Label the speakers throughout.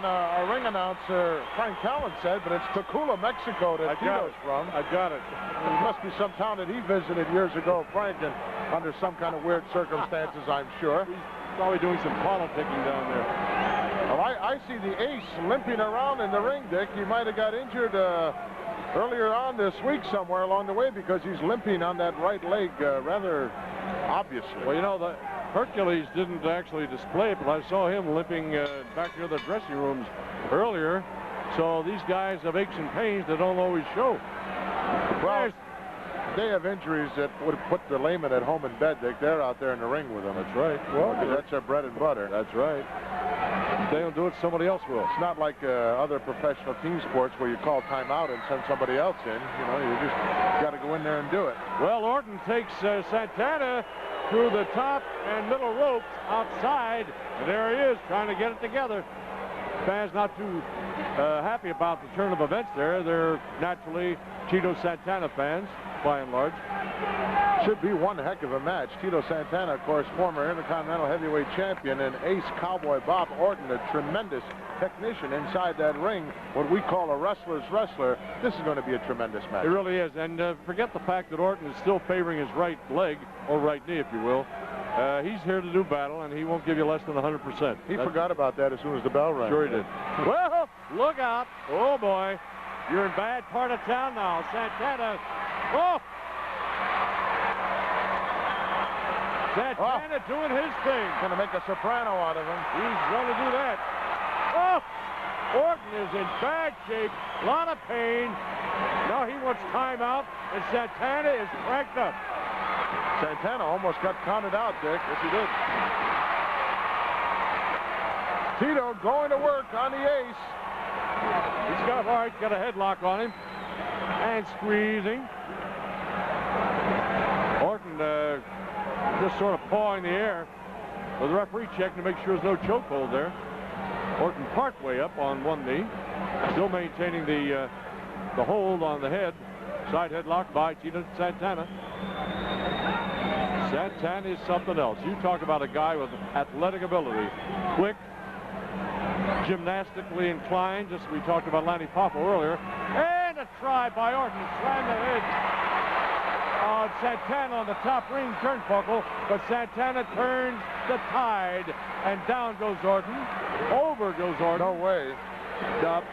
Speaker 1: town, our ring announcer, Frank Callen, said, but it's Tacula, Mexico that Tito's from.
Speaker 2: I got it.
Speaker 1: It must be some town that he visited years ago, Frank, and under some kind of weird circumstances, I'm sure.
Speaker 2: He's probably doing some politicking down there.
Speaker 1: Well, I see the ace limping around in the ring, Dick. He might have got injured earlier on this week somewhere along the way because he's limping on that right leg rather obviously.
Speaker 2: Well, you know, the Hercules didn't actually display it, but I saw him limping back to the dressing rooms earlier. So these guys have aches and pains that don't always show.
Speaker 1: Well, they have injuries that would put the layman at home in bed, Dick. They're out there in the ring with them.
Speaker 2: That's right.
Speaker 1: Well, that's their bread and butter.
Speaker 2: That's right. If they don't do it, somebody else will.
Speaker 1: It's not like other professional team sports where you call timeout and send somebody else in. You know, you just got to go in there and do it.
Speaker 2: Well, Orton takes Santana through the top and middle ropes outside, and there he is trying to get it together. Fans not too happy about the turn of events there. They're naturally Tito Santana fans, by and large.
Speaker 1: Should be one heck of a match. Tito Santana, of course, former Intercontinental Heavyweight Champion, and Ace Cowboy Bob Orton, a tremendous technician inside that ring, what we call a wrestler's wrestler. This is going to be a tremendous match.
Speaker 2: It really is, and forget the fact that Orton is still favoring his right leg, or right knee, if you will. He's here to do battle, and he won't give you less than 100%.
Speaker 1: He forgot about that as soon as the bell rang.
Speaker 2: Sure he did. Well, look out. Oh, boy. You're in bad part of town now. Santana. Oh! Santana doing his thing.
Speaker 1: Going to make a soprano out of him.
Speaker 2: He's going to do that. Oh! Orton is in bad shape. A lot of pain. Now he wants timeout, and Santana is cracked up.
Speaker 1: Santana almost got counted out, Dick.
Speaker 2: Yes, he did.
Speaker 1: Tito going to work on the ace.
Speaker 2: He's got a headlock on him. And squeezing. Orton just sort of pawing the air. With the referee checking to make sure there's no chokehold there. Orton partway up on one knee. Still maintaining the hold on the head. Side headlock by Tito Santana. Santana is something else. You talk about a guy with athletic ability. Quick, gymnastically inclined, just as we talked about Lanny Poffo earlier. And a try by Orton to slam the head on Santana on the top ring turnbuckle, but Santana turns the tide, and down goes Orton. Over goes Orton.
Speaker 1: No way.
Speaker 2: Up.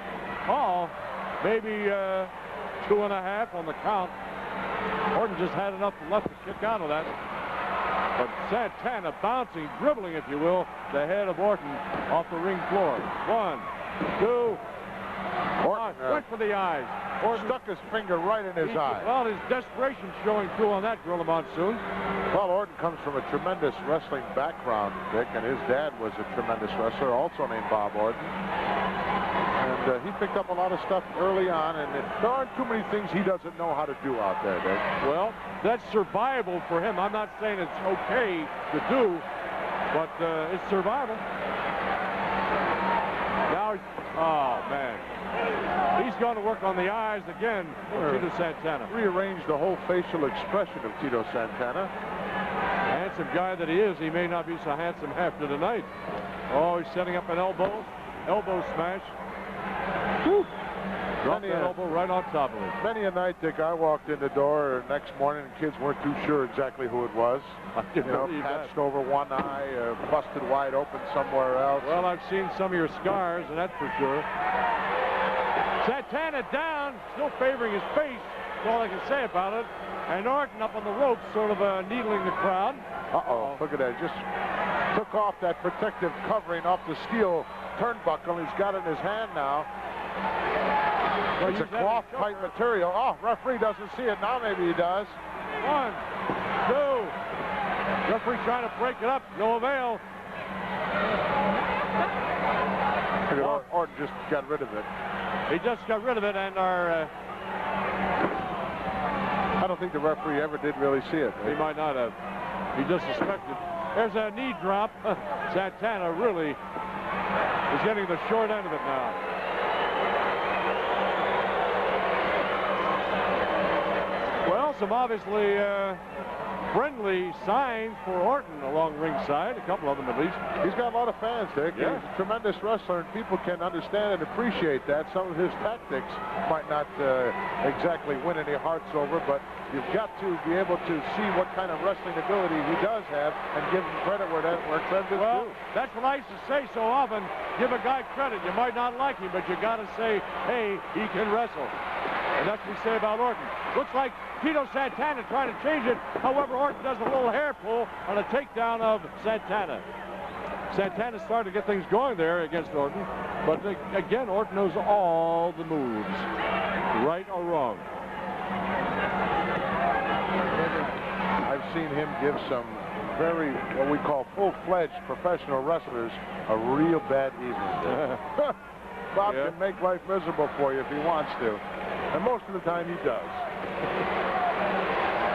Speaker 2: Call. Maybe 2.5 on the count. Orton just had enough left to kick out of that. But Santana bouncing, dribbling, if you will, the head of Orton off the ring floor. 1, 2. Orton went for the eyes. Orton
Speaker 1: stuck his finger right in his eye.
Speaker 2: Well, his desperation showing through on that Gorilla Monsoon.
Speaker 1: Well, Orton comes from a tremendous wrestling background, Dick, and his dad was a tremendous wrestler, also named Bob Orton. And he picked up a lot of stuff early on, and there aren't too many things he doesn't know how to do out there, Dick.
Speaker 2: Well, that's survival for him. I'm not saying it's okay to do, but it's survival. Now, oh, man. He's going to work on the eyes again for Tito Santana.
Speaker 1: Rearrange the whole facial expression of Tito Santana.
Speaker 2: Handsome guy that he is, he may not be so handsome after tonight. Oh, he's setting up an elbow smash. Whew. Dropped that elbow right on top of it.
Speaker 1: Many a night, Dick, I walked in the door next morning and kids weren't too sure exactly who it was. You know, patched over one eye, busted wide open somewhere else.
Speaker 2: Well, I've seen some of your scars, and that's for sure. Santana down, still favoring his face. That's all I can say about it. And Orton up on the ropes, sort of needling the crowd.
Speaker 1: Uh-oh, look at that. Just took off that protective covering off the steel turnbuckle. He's got it in his hand now. Well, it's a cloth-type material. Oh, referee doesn't see it. Now maybe he does.
Speaker 2: 1, 2. Referee trying to break it up. No avail.
Speaker 1: Orton just got rid of it.
Speaker 2: He just got rid of it, and our...
Speaker 1: I don't think the referee ever did really see it.
Speaker 2: He might not have. He just suspected. There's a knee drop. Santana really is getting the short end of it now. Well, some obviously friendly signs for Orton along ringside, a couple of them at least.
Speaker 1: He's got a lot of fans, Dick.
Speaker 2: Yeah.
Speaker 1: He's a tremendous wrestler, and people can understand and appreciate that. Some of his tactics might not exactly win any hearts over, but you've got to be able to see what kind of wrestling ability he does have and give him credit where credit is due.
Speaker 2: That's what I used to say so often. Give a guy credit. You might not like him, but you got to say, hey, he can wrestle. And that's what we say about Orton. Looks like Tito Santana trying to change it. However, Orton does a little hair pull on a takedown of Santana. Santana started to get things going there against Orton. But again, Orton knows all the moves, right or wrong.
Speaker 1: I've seen him give some very, what we call full-fledged professional wrestlers a real bad evening. Bob can make life miserable for you if he wants to. And most of the time he does.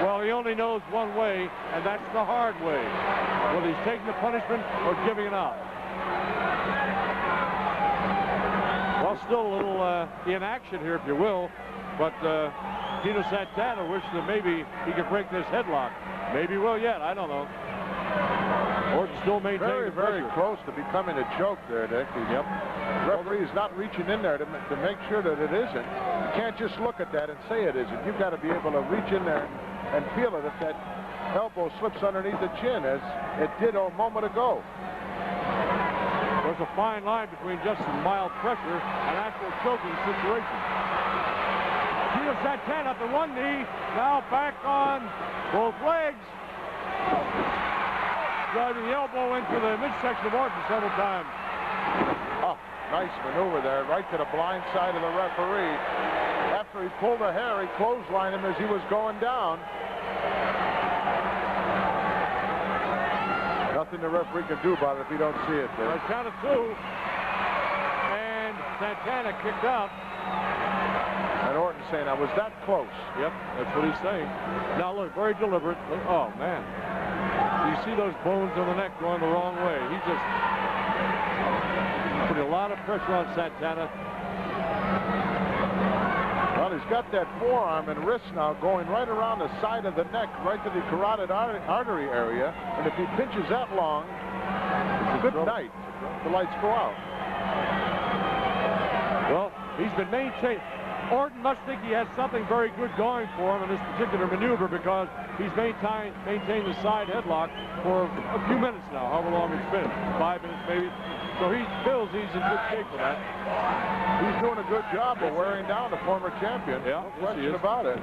Speaker 2: Well, he only knows one way, and that's the hard way. Whether he's taking the punishment or giving it up. Well, still a little inaction here, if you will. But Tito Santana wishes that maybe he could break this headlock. Maybe he will yet. I don't know. Orton still maintaining
Speaker 1: very close to becoming a choke there, Dick. The referee's not reaching in there to make sure that it isn't. You can't just look at that and say it isn't. You've got to be able to reach in there and feel it if that elbow slips underneath the chin, as it did a moment ago.
Speaker 2: There's a fine line between just some mild pressure and actual choking situation. Tito Santana up to one knee, now back on both legs. Driving the elbow into the midsection of Orton several times.
Speaker 1: Oh, nice maneuver there, right to the blind side of the referee. After he pulled the hair, he clotheslined him as he was going down. Nothing the referee can do about it if you don't see it there.
Speaker 2: Count of two. And Santana kicked out.
Speaker 1: And Orton saying, I was that close.
Speaker 2: Yep, that's what he's saying. Now look, very deliberate. Oh, man. You see those bones on the neck going the wrong way. He's just putting a lot of pressure on Santana.
Speaker 1: Well, he's got that forearm and wrist now going right around the side of the neck, right to the carotid artery area. And if he pinches that long, good night. The lights go out.
Speaker 2: Well, he's been maintaining. Orton must think he has something very good going for him in this particular maneuver, because he's maintained the side headlock for a few minutes now, however long it's been, 5 minutes maybe. So he feels he's in good shape for that.
Speaker 1: He's doing a good job of wearing down the former champion.
Speaker 2: Yeah,
Speaker 1: no question about it.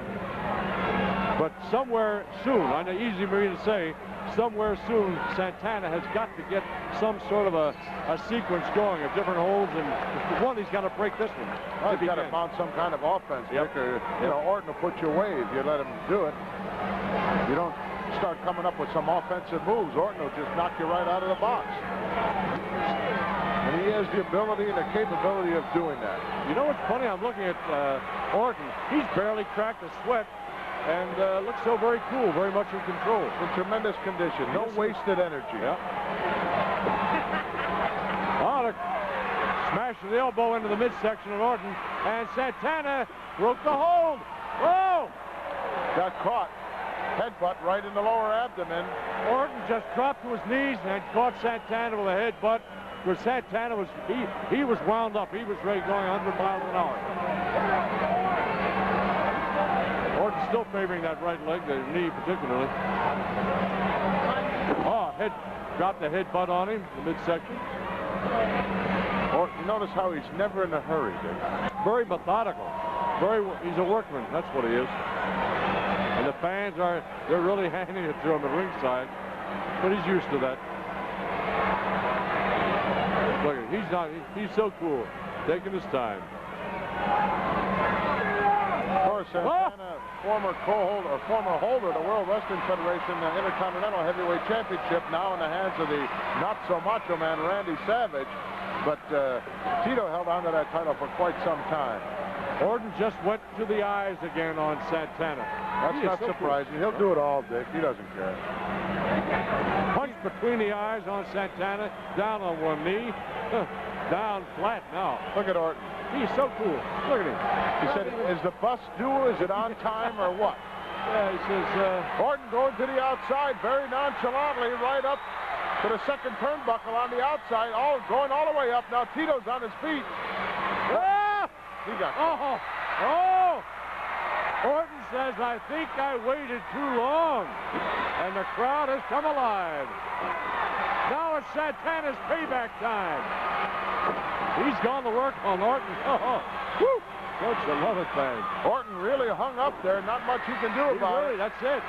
Speaker 2: But somewhere soon, I know easy for me to say, somewhere soon Santana has got to get some sort of a sequence going of different holds, and one, he's got to break this one.
Speaker 1: Well, he's got to mount some kind of offense, Dick, or, you know, Orton will put you away if you let him do it. You don't start coming up with some offensive moves, Orton will just knock you right out of the box. And he has the ability and the capability of doing that.
Speaker 2: You know what's funny? I'm looking at Orton. He's barely cracked a sweat and looks so very cool, very much in control.
Speaker 1: In tremendous condition, no wasted energy.
Speaker 2: Yeah. Oh, smashing the elbow into the midsection of Orton, and Santana broke the hold. Oh!
Speaker 1: Got caught. Headbutt right in the lower abdomen.
Speaker 2: Orton just dropped to his knees and caught Santana with a headbutt. Where Santana was, he was wound up. He was ready, going 100 miles an hour. Orton's still favoring that right leg, the knee particularly. Oh, dropped the headbutt on him, the midsection.
Speaker 1: You notice how he's never in a hurry, Dick.
Speaker 2: Very methodical. He's a workman. That's what he is. And the fans they're really handing it to him at ringside. But he's used to that. Look, he's so cool, taking his time.
Speaker 1: Of course, Santana, former holder of the World Wrestling Federation Intercontinental Heavyweight Championship, now in the hands of the not-so-macho man, Randy Savage. But Tito held on to that title for quite some time.
Speaker 2: Orton just went to the eyes again on Santana.
Speaker 1: That's not surprising. He'll do it all, Dick. He doesn't care.
Speaker 2: Punch between the eyes on Santana, down on one knee, down flat now.
Speaker 1: Look at Orton.
Speaker 2: He's so cool. Look at him.
Speaker 1: He said, is the bus due? Is it on time or what?
Speaker 2: Yeah, he says,
Speaker 1: Orton going to the outside very nonchalantly, right up to the second turnbuckle on the outside. Oh, going all the way up. Now Tito's on his feet.
Speaker 2: ah!
Speaker 1: He got
Speaker 2: Orton says, I think I waited too long. And the crowd has come alive. Now it's Santana's payback time. He's gone to work on Orton. Woo! Don't you love it, man?
Speaker 1: Orton really hung up there. Not much he can do about it.
Speaker 2: That's it.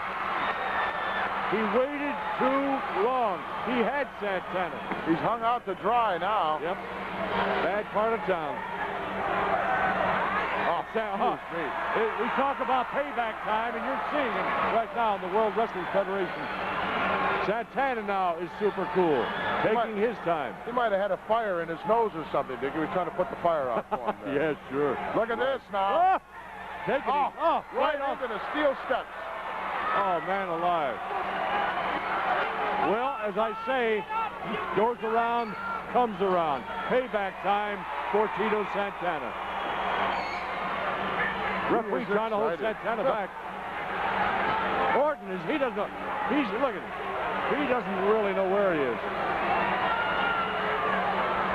Speaker 2: He waited too long. He had Santana.
Speaker 1: He's hung out to dry now.
Speaker 2: Yep. Bad part of town. We talk about payback time, and you're seeing it right now in the World Wrestling Federation. Santana now is super cool, taking his time.
Speaker 1: He might have had a fire in his nose or something. He was trying to put the fire out for him there.
Speaker 2: Yeah, sure.
Speaker 1: Look at this now.
Speaker 2: Right
Speaker 1: off into the steel steps.
Speaker 2: Oh, man alive. Well, as I say, goes around, comes around. Payback time for Tito Santana. Referee trying to hold Santana back. Orton he doesn't know. Look at him. He doesn't really know where he is.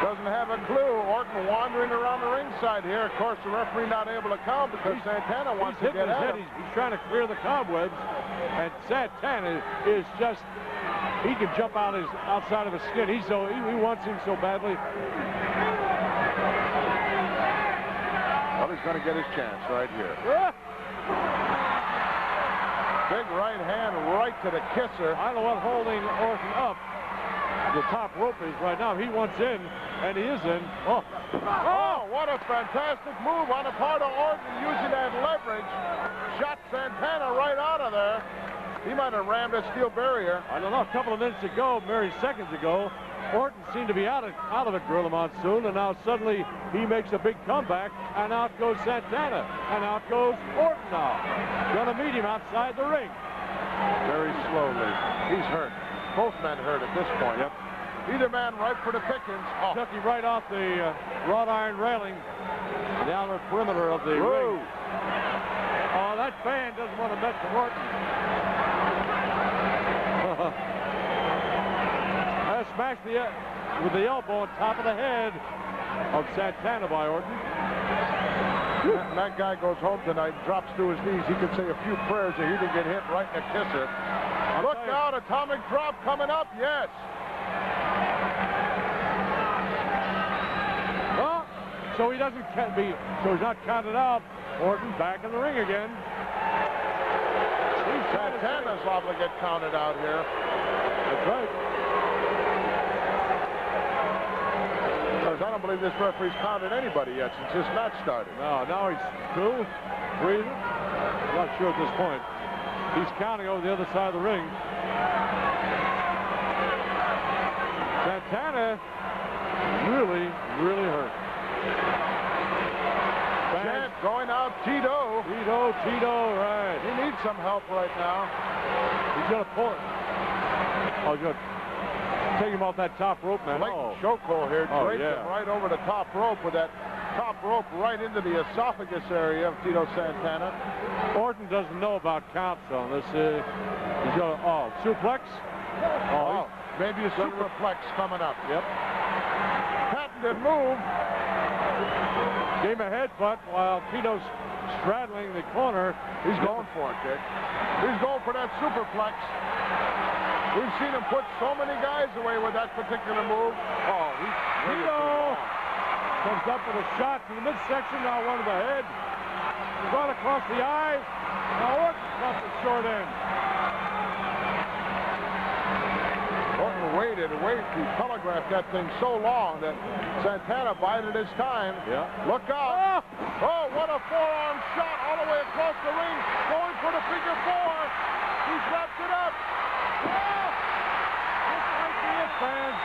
Speaker 1: Doesn't have a clue. Orton wandering around the ringside here. Of course, the referee not able to count because Santana wants to get at him.
Speaker 2: He's trying to clear the cobwebs, and Santana is just, he can jump outside of his skin. He wants him so badly.
Speaker 1: Well, he's going to get his chance right here. Big right hand right to the kisser.
Speaker 2: I don't know what holding Orton up the top rope is right now. He wants in, and he is in. Oh,
Speaker 1: what a fantastic move on the part of Orton using that leverage. Shot Santana right out of there. He might have rammed a steel barrier.
Speaker 2: I don't know, a couple of minutes ago, mere seconds ago, Orton seemed to be out of it, Gorilla Monsoon, and now suddenly he makes a big comeback, and out goes Santana, and out goes Orton now. Gonna meet him outside the ring.
Speaker 1: Very slowly. He's hurt. Both men hurt at this point.
Speaker 2: Yep.
Speaker 1: Either man right for the pickings.
Speaker 2: Took him right off the wrought iron railing, the outer perimeter of the ring. Oh, that fan doesn't want to mess with Orton. Smashed with the elbow on top of the head of Santana by Orton.
Speaker 1: And that guy goes home tonight and drops to his knees. He can say a few prayers that he didn't get hit right in the kisser. Look out, atomic drop coming up, yes.
Speaker 2: Well, so he doesn't so he's not counted out. Orton back in the ring again.
Speaker 1: Santana's liable to get counted out here.
Speaker 2: That's right.
Speaker 1: I don't believe this referee's counted anybody yet since this match started.
Speaker 2: No, now he's cool, breathing. I'm not sure at this point. He's counting over the other side of the ring. Santana really, really hurt.
Speaker 1: Chant going out, Tito.
Speaker 2: Tito, right.
Speaker 1: He needs some help right now.
Speaker 2: He's going to pull it. Oh, good. Take him off that top rope, man.
Speaker 1: Chokehold here. Draped him right over the top rope with that top rope right into the esophagus area of Tito Santana.
Speaker 2: Orton doesn't know about counts on this. He's going to, suplex.
Speaker 1: Maybe a superplex coming up.
Speaker 2: Yep.
Speaker 1: Patented move.
Speaker 2: Gave him a headbutt while Tito's straddling the corner.
Speaker 1: He's going for it, Dick. He's going for that superplex. We've seen him put so many guys away with that particular move.
Speaker 2: Tito comes up with a shot to the midsection, now one to the head. Run across the eyes. Now Orton got the short end.
Speaker 1: Orton waited. He telegraphed that thing so long that Santana bided his time.
Speaker 2: Yeah.
Speaker 1: Look out. Oh, what a forearm shot all the way across the ring. Going for the figure four. He's wrapped it up.
Speaker 2: Fans.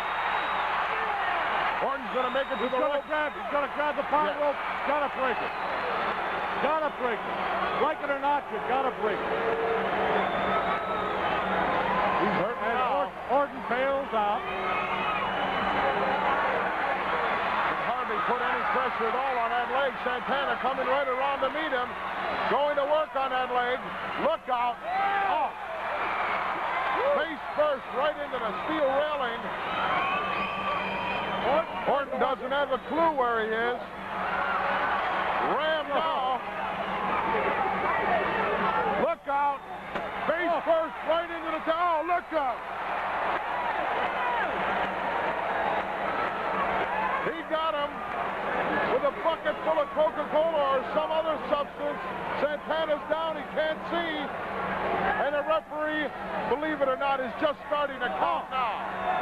Speaker 1: Orton's going to make it to the rope.
Speaker 2: He's going to grab the power rope. Got to break it. Got to break it. Like it or not, you got to break it.
Speaker 1: He's hurt now.
Speaker 2: Orton bails out.
Speaker 1: Can hardly put any pressure at all on that leg. Santana coming right around to meet him. Going to work on that leg. Look out. Oh. Face first right into the steel railing. Orton doesn't have a clue where he is. Ram now. Look out. Face first right into the towel. Look out. He got him with a bucket full of Coca-Cola or some other substance. Santana's down. He can't see. And the referee, believe it or not, is just starting to count now.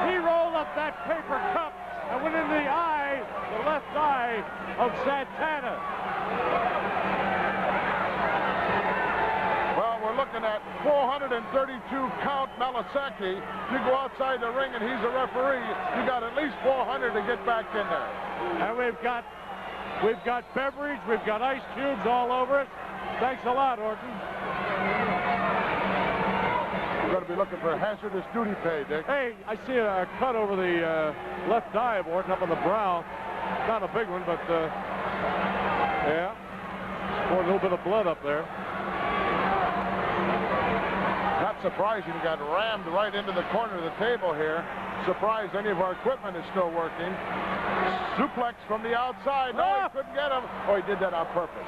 Speaker 2: He rolled up that paper cup and went in the eye, the left eye of Santana.
Speaker 1: Well, we're looking at 432 count Malasecki. You go outside the ring and he's a referee, you got at least 400 to get back in there.
Speaker 2: And we've got beverage, we've got ice cubes all over it. Thanks a lot, Orton.
Speaker 1: We're going to be looking for hazardous duty pay, Dick.
Speaker 2: Hey, I see a cut over the left eye of Orton up on the brow. Not a big one, but yeah. Poured a little bit of blood up there.
Speaker 1: Not surprising, he got rammed right into the corner of the table here. Surprised any of our equipment is still working. Suplex from the outside. No, he couldn't get him. Oh, he did that on purpose.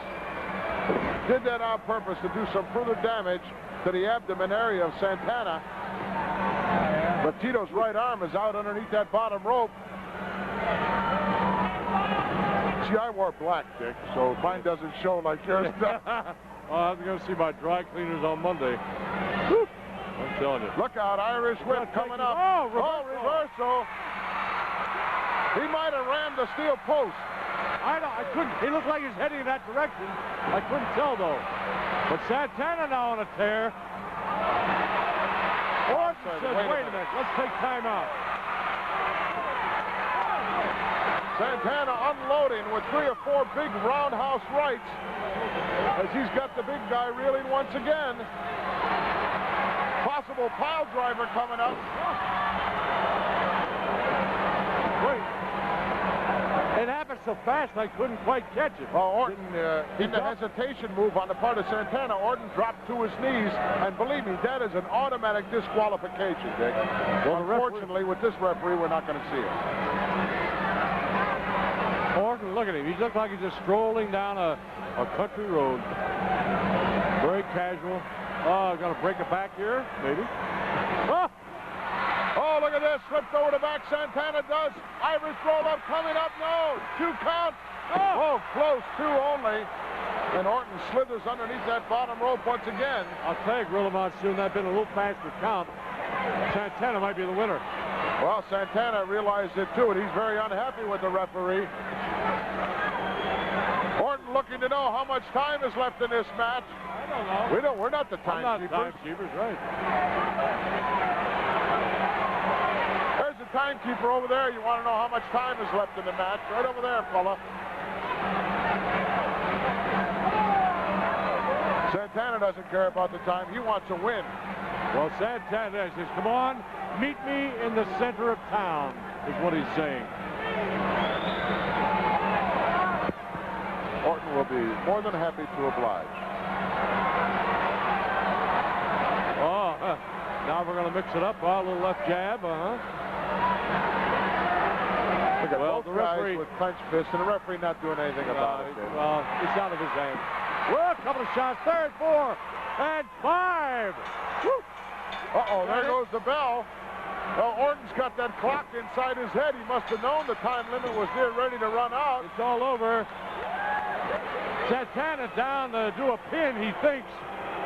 Speaker 1: Did that on purpose to do some further damage to the abdomen area of Santana. But Tito's right arm is out underneath that bottom rope. See, I wore black, Dick, so mine doesn't show like yours does.
Speaker 2: I'm going to see my dry cleaners on Monday. Whew. I'm telling you.
Speaker 1: Look out, Irish whip coming up.
Speaker 2: Oh, reversal.
Speaker 1: He might have rammed the steel post.
Speaker 2: I couldn't. He looked like he was heading in that direction. I couldn't tell, though. But Santana now on a tear. Orton says, wait a minute. Let's take time out.
Speaker 1: Santana unloading with 3 or 4 big roundhouse rights as he's got the big guy reeling once again. Possible pile driver coming up.
Speaker 2: Wait. It happened so fast I couldn't quite catch it.
Speaker 1: Well, Orton, in the hesitation move on the part of Santana, Orton dropped to his knees, and believe me, that is an automatic disqualification, Dick. Well, unfortunately, with this referee, we're not going to see it.
Speaker 2: Orton, look at him. He looks like he's just strolling down a country road. Very casual. Oh, going to break it back here, maybe. Oh!
Speaker 1: Oh, look at this. Slipped over the back. Santana does. Irish roll up coming up. No. 2 count. Oh, close. 2 only. And Orton slithers underneath that bottom rope once again.
Speaker 2: I'll tell you, Gorilla Monsoon, that been a little faster count. Santana might be the winner.
Speaker 1: Well, Santana realized it too, and he's very unhappy with the referee. Orton looking to know how much time is left in this match.
Speaker 2: I don't know.
Speaker 1: We're not the timekeepers.
Speaker 2: Timekeepers, right.
Speaker 1: There's the timekeeper over there. You want to know how much time is left in the match? Right over there, fella. Santana doesn't care about the time. He wants to win.
Speaker 2: Well, Santana says, come on, meet me in the center of town, is what he's saying.
Speaker 1: Orton will be more than happy to oblige.
Speaker 2: Oh, now we're going to mix it up. A little left jab,
Speaker 1: Look at both the referee with clenched fists, and the referee not doing anything about it.
Speaker 2: Well, it's out of his hands. Well, a couple of shots. 3rd, 4, and 5. Woo.
Speaker 1: Uh-oh, there goes the bell. Well, Orton's got that clock inside his head. He must have known the time limit was near ready to run out.
Speaker 2: It's all over. Santana down to do a pin, he thinks.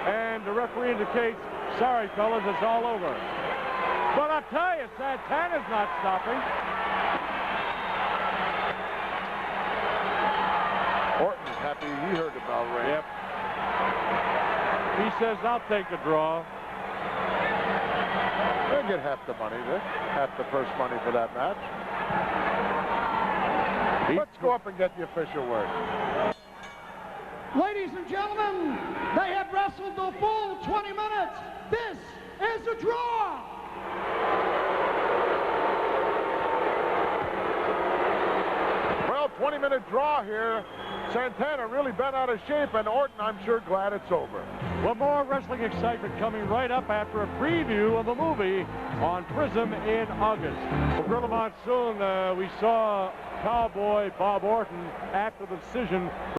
Speaker 2: And the referee indicates, sorry, fellas, it's all over. But I'll tell you, Santana's not stopping.
Speaker 1: Orton's happy he heard the bell ring.
Speaker 2: Yep. He says, I'll take a draw.
Speaker 1: They'll get half the money, half the first money for that match. Let's go up and get the official word.
Speaker 3: Ladies and gentlemen, they have wrestled the full 20 minutes. This is a draw.
Speaker 1: Well, 20-minute draw here. Santana really bent out of shape, and Orton, I'm sure, glad it's over.
Speaker 2: Well, more wrestling excitement coming right up after a preview of the movie on Prism in August. Well, Gorilla Monsoon, we saw Cowboy Bob Orton after the decision